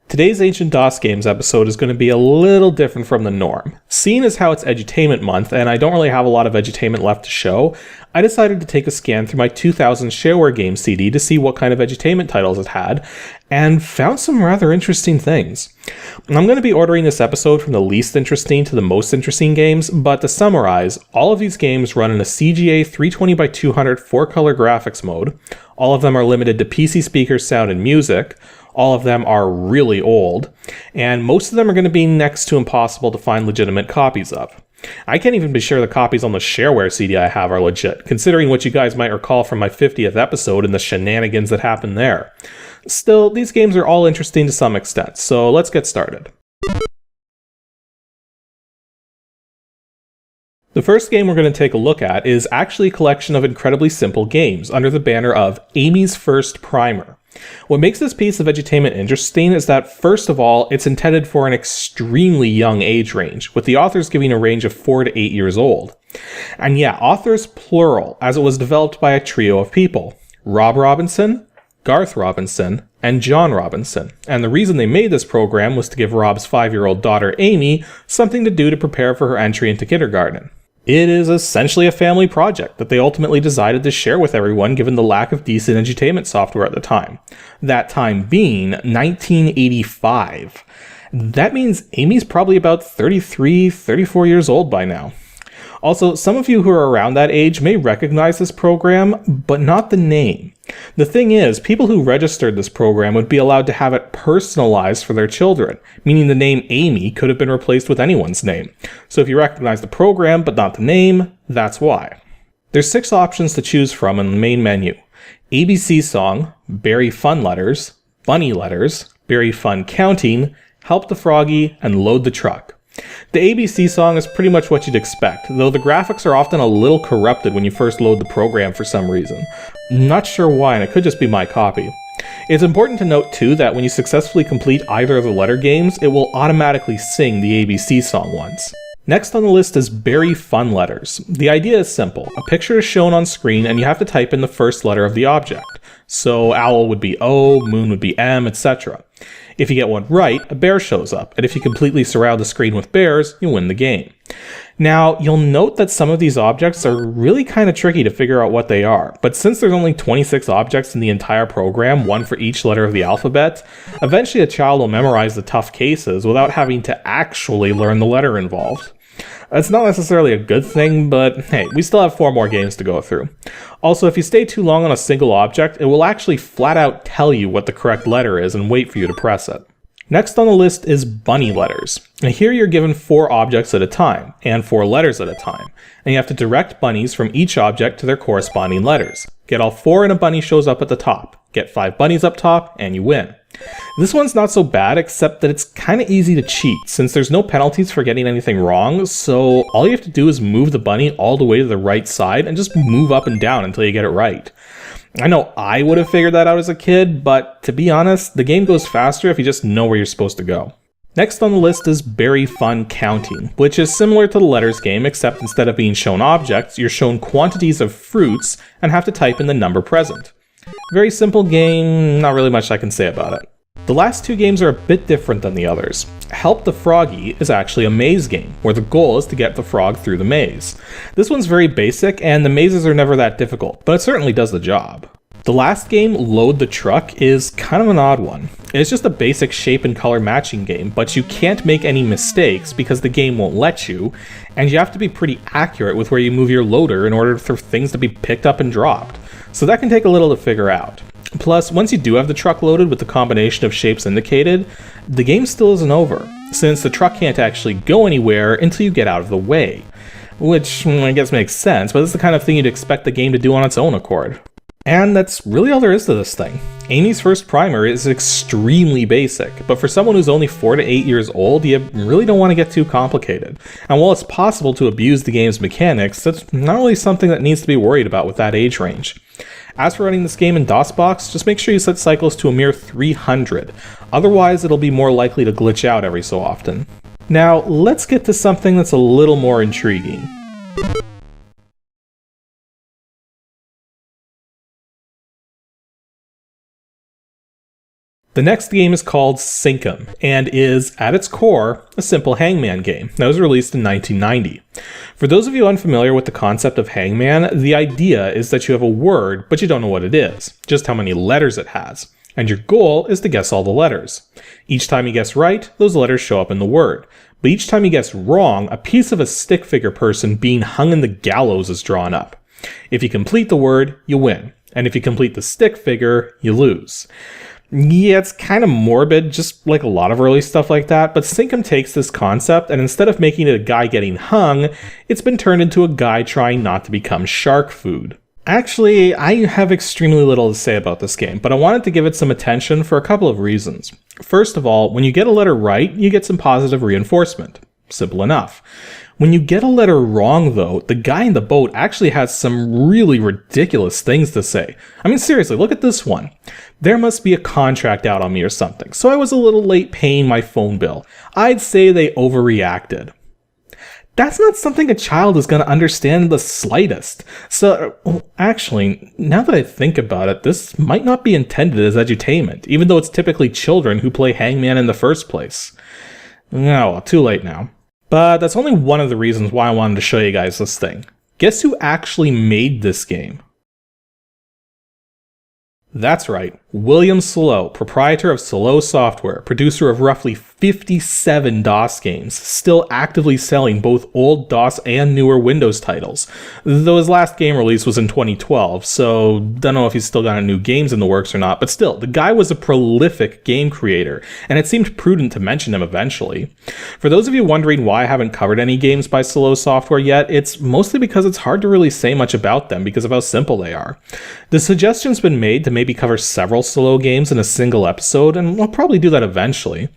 Today's Ancient DOS Games episode is going to be a little different from the norm. Seeing as how it's Edutainment month, and I don't really have a lot of edutainment left to show, I decided to take a scan through my 2000 shareware game CD to see what kind of edutainment titles it had, and found some rather interesting things. I'm going to be ordering this episode from the least interesting to the most interesting games, but to summarize, all of these games run in a CGA 320x200 4-color graphics mode, all of them are limited to PC speakers, sound, and music, all of them are really old, and most of them are going to be next to impossible to find legitimate copies of. I can't even be sure the copies on the shareware CD I have are legit, considering what you guys might recall from my 50th episode and the shenanigans that happened there. Still, these games are all interesting to some extent, so let's get started. The first game we're going to take a look at is actually a collection of incredibly simple games under the banner of Amy's First Primer. What makes this piece of edutainment interesting is that, first of all, it's intended for an extremely young age range, with the authors giving a range of 4 to 8 years old. And yeah, authors plural, as it was developed by a trio of people: Rob Robinson, Garth Robinson, and John Robinson. And the reason they made this program was to give Rob's 5-year-old daughter Amy something to do to prepare for her entry into kindergarten. It is essentially a family project that they ultimately decided to share with everyone given the lack of decent edutainment software at the time. That time being 1985. That means Amy's probably about 33, 34 years old by now. Also, some of you who are around that age may recognize this program, but not the name. The thing is, people who registered this program would be allowed to have it personalized for their children, meaning the name Amy could have been replaced with anyone's name. So if you recognize the program but not the name, that's why. There's 6 options to choose from in the main menu: ABC Song, Berry Fun Letters, Bunny Letters, Berry Fun Counting, Help the Froggy, and Load the Truck. The ABC song is pretty much what you'd expect, though the graphics are often a little corrupted when you first load the program for some reason. Not sure why, and it could just be my copy. It's important to note too that when you successfully complete either of the letter games, it will automatically sing the ABC song once. Next on the list is Berry Fun Letters. The idea is simple. A picture is shown on screen and you have to type in the first letter of the object. So owl would be O, moon would be M, etc. If you get one right, a bear shows up, and if you completely surround the screen with bears, you win the game. Now, you'll note that some of these objects are really kind of tricky to figure out what they are, but since there's only 26 objects in the entire program, one for each letter of the alphabet, eventually a child will memorize the tough cases without having to actually learn the letter involved. That's not necessarily a good thing, but hey, we still have 4 more games to go through. Also, if you stay too long on a single object, it will actually flat out tell you what the correct letter is and wait for you to press it. Next on the list is Bunny Letters. And here you're given 4 objects at a time, and 4 letters at a time, and you have to direct bunnies from each object to their corresponding letters. Get all 4 and a bunny shows up at the top. Get 5 bunnies up top, and you win. This one's not so bad, except that it's kind of easy to cheat, since there's no penalties for getting anything wrong, so all you have to do is move the bunny all the way to the right side and just move up and down until you get it right. I know I would have figured that out as a kid, but to be honest, the game goes faster if you just know where you're supposed to go. Next on the list is Berry Fun Counting, which is similar to the letters game, except instead of being shown objects, you're shown quantities of fruits and have to type in the number present. Very simple game, not really much I can say about it. The last 2 games are a bit different than the others. Help the Froggy is actually a maze game, where the goal is to get the frog through the maze. This one's very basic, and the mazes are never that difficult, but it certainly does the job. The last game, Load the Truck, is kind of an odd one. It's just a basic shape and color matching game, but you can't make any mistakes because the game won't let you, and you have to be pretty accurate with where you move your loader in order for things to be picked up and dropped. So that can take a little to figure out. Plus, once you do have the truck loaded with the combination of shapes indicated, the game still isn't over, since the truck can't actually go anywhere until you get out of the way. Which, I guess makes sense, but it's the kind of thing you'd expect the game to do on its own accord. And that's really all there is to this thing. Amy's First Primer is extremely basic, but for someone who's only 4 to 8 years old, you really don't want to get too complicated. And while it's possible to abuse the game's mechanics, that's not really something that needs to be worried about with that age range. As for running this game in DOSBox, just make sure you set cycles to a mere 300, otherwise it'll be more likely to glitch out every so often. Now, let's get to something that's a little more intriguing. The next game is called Cincum, and is, at its core, a simple hangman game that was released in 1990. For those of you unfamiliar with the concept of hangman, the idea is that you have a word, but you don't know what it is, just how many letters it has, and your goal is to guess all the letters. Each time you guess right, those letters show up in the word, but each time you guess wrong, a piece of a stick figure person being hung in the gallows is drawn up. If you complete the word, you win, and if you complete the stick figure, you lose. Yeah, it's kind of morbid, just like a lot of early stuff like that, but Cincum takes this concept, and instead of making it a guy getting hung, it's been turned into a guy trying not to become shark food. Actually, I have extremely little to say about this game, but I wanted to give it some attention for a couple of reasons. First of all, when you get a letter right, you get some positive reinforcement. Simple enough. When you get a letter wrong, though, the guy in the boat actually has some really ridiculous things to say. I mean, seriously, look at this one. There must be a contract out on me or something, so I was a little late paying my phone bill. I'd say they overreacted. That's not something a child is going to understand in the slightest. So, actually, now that I think about it, this might not be intended as edutainment, even though it's typically children who play hangman in the first place. Oh, well, too late now. But that's only one of the reasons why I wanted to show you guys this thing. Guess who actually made this game? That's right, William Slow, proprietor of Slow Software, producer of roughly 57 DOS games, still actively selling both old DOS and newer Windows titles. Though his last game release was in 2012, so don't know if he's still got any new games in the works or not, but still, the guy was a prolific game creator, and it seemed prudent to mention him eventually. For those of you wondering why I haven't covered any games by Slow Software yet, it's mostly because it's hard to really say much about them because of how simple they are. The suggestion's been made to maybe cover several Slow games in a single episode, and I'll probably do that eventually.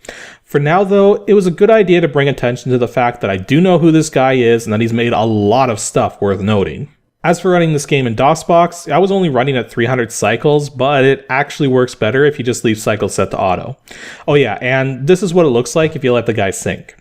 For now, though, it was a good idea to bring attention to the fact that I do know who this guy is and that he's made a lot of stuff worth noting. As for running this game in DOSBox, I was only running at 300 cycles, but it actually works better if you just leave cycles set to auto. Oh yeah, and this is what it looks like if you let the guy sync.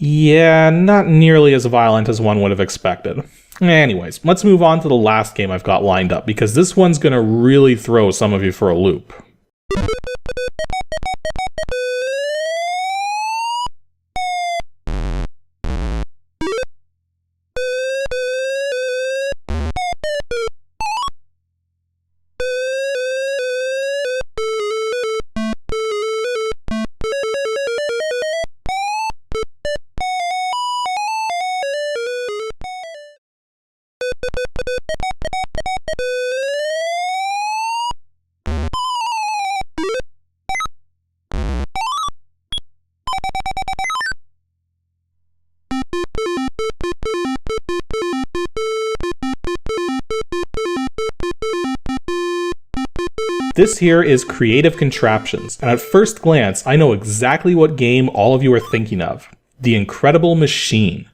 Yeah, not nearly as violent as one would have expected. Anyways, let's move on to the last game I've got lined up, because this one's gonna really throw some of you for a loop. This here is Creative Contraptions, and at first glance, I know exactly what game all of you are thinking of. The Incredible Machine.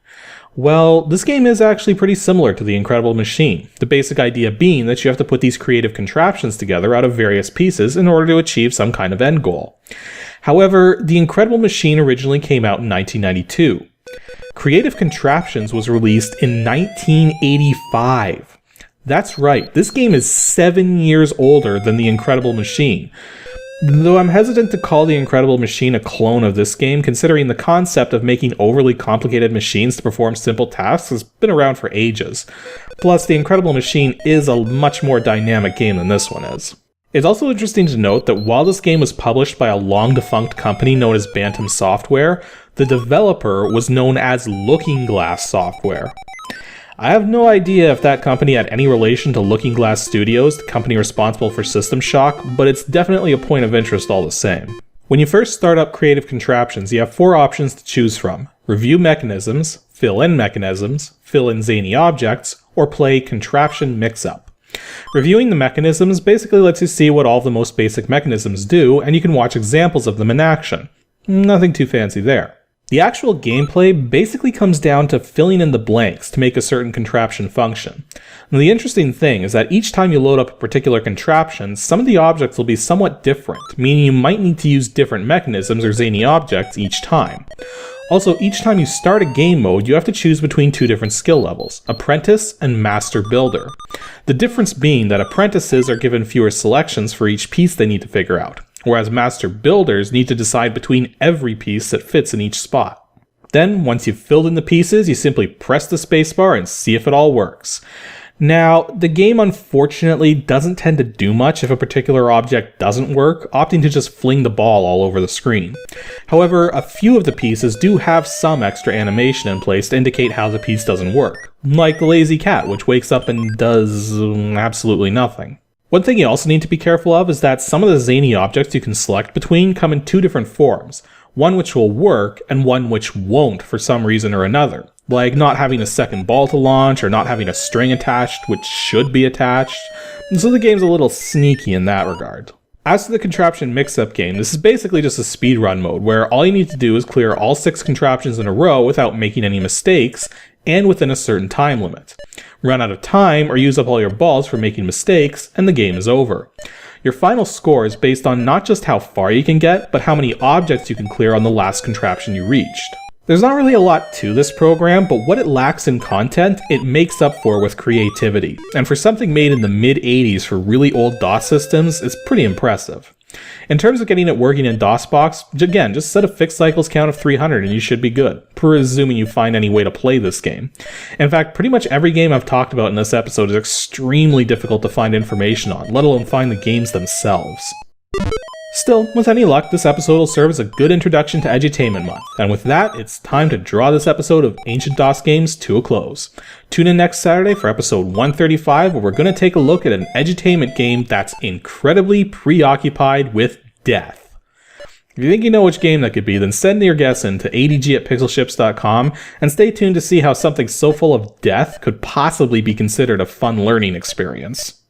Well, this game is actually pretty similar to The Incredible Machine, the basic idea being that you have to put these creative contraptions together out of various pieces in order to achieve some kind of end goal. However, The Incredible Machine originally came out in 1992. Creative Contraptions was released in 1985. That's right, this game is 7 years older than The Incredible Machine. Though I'm hesitant to call The Incredible Machine a clone of this game, considering the concept of making overly complicated machines to perform simple tasks has been around for ages. Plus, The Incredible Machine is a much more dynamic game than this one is. It's also interesting to note that while this game was published by a long-defunct company known as Bantam Software, the developer was known as Looking Glass Software. I have no idea if that company had any relation to Looking Glass Studios, the company responsible for System Shock, but it's definitely a point of interest all the same. When you first start up Creative Contraptions, you have 4 options to choose from: Review Mechanisms, Fill in Mechanisms, Fill in Zany Objects, or play Contraption Mix-Up. Reviewing the mechanisms basically lets you see what all the most basic mechanisms do, and you can watch examples of them in action. Nothing too fancy there. The actual gameplay basically comes down to filling in the blanks to make a certain contraption function. Now, the interesting thing is that each time you load up a particular contraption, some of the objects will be somewhat different, meaning you might need to use different mechanisms or zany objects each time. Also, each time you start a game mode, you have to choose between 2 different skill levels, Apprentice and Master Builder. The difference being that apprentices are given fewer selections for each piece they need to figure out, whereas Master Builders need to decide between every piece that fits in each spot. Then, once you've filled in the pieces, you simply press the spacebar and see if it all works. Now, the game unfortunately doesn't tend to do much if a particular object doesn't work, opting to just fling the ball all over the screen. However, a few of the pieces do have some extra animation in place to indicate how the piece doesn't work, like the lazy cat, which wakes up and does absolutely nothing. One thing you also need to be careful of is that some of the zany objects you can select between come in 2 different forms, one which will work and one which won't for some reason or another, like not having a second ball to launch or not having a string attached which should be attached, and so the game's a little sneaky in that regard. As to the contraption mix-up game, this is basically just a speedrun mode where all you need to do is clear all 6 contraptions in a row without making any mistakes and within a certain time limit. Run out of time or use up all your balls for making mistakes and the game is over. Your final score is based on not just how far you can get, but how many objects you can clear on the last contraption you reached. There's not really a lot to this program, but what it lacks in content, it makes up for with creativity. And for something made in the mid-80s for really old DOS systems, it's pretty impressive. In terms of getting it working in DOSBox, again, just set a fixed cycles count of 300 and you should be good, presuming you find any way to play this game. In fact, pretty much every game I've talked about in this episode is extremely difficult to find information on, let alone find the games themselves. Still, with any luck, this episode will serve as a good introduction to Edutainment Month, and with that, it's time to draw this episode of Ancient DOS Games to a close. Tune in next Saturday for episode 135, where we're going to take a look at an edutainment game that's incredibly preoccupied with death. If you think you know which game that could be, then send your guess in to adg@pixelships.com, and stay tuned to see how something so full of death could possibly be considered a fun learning experience.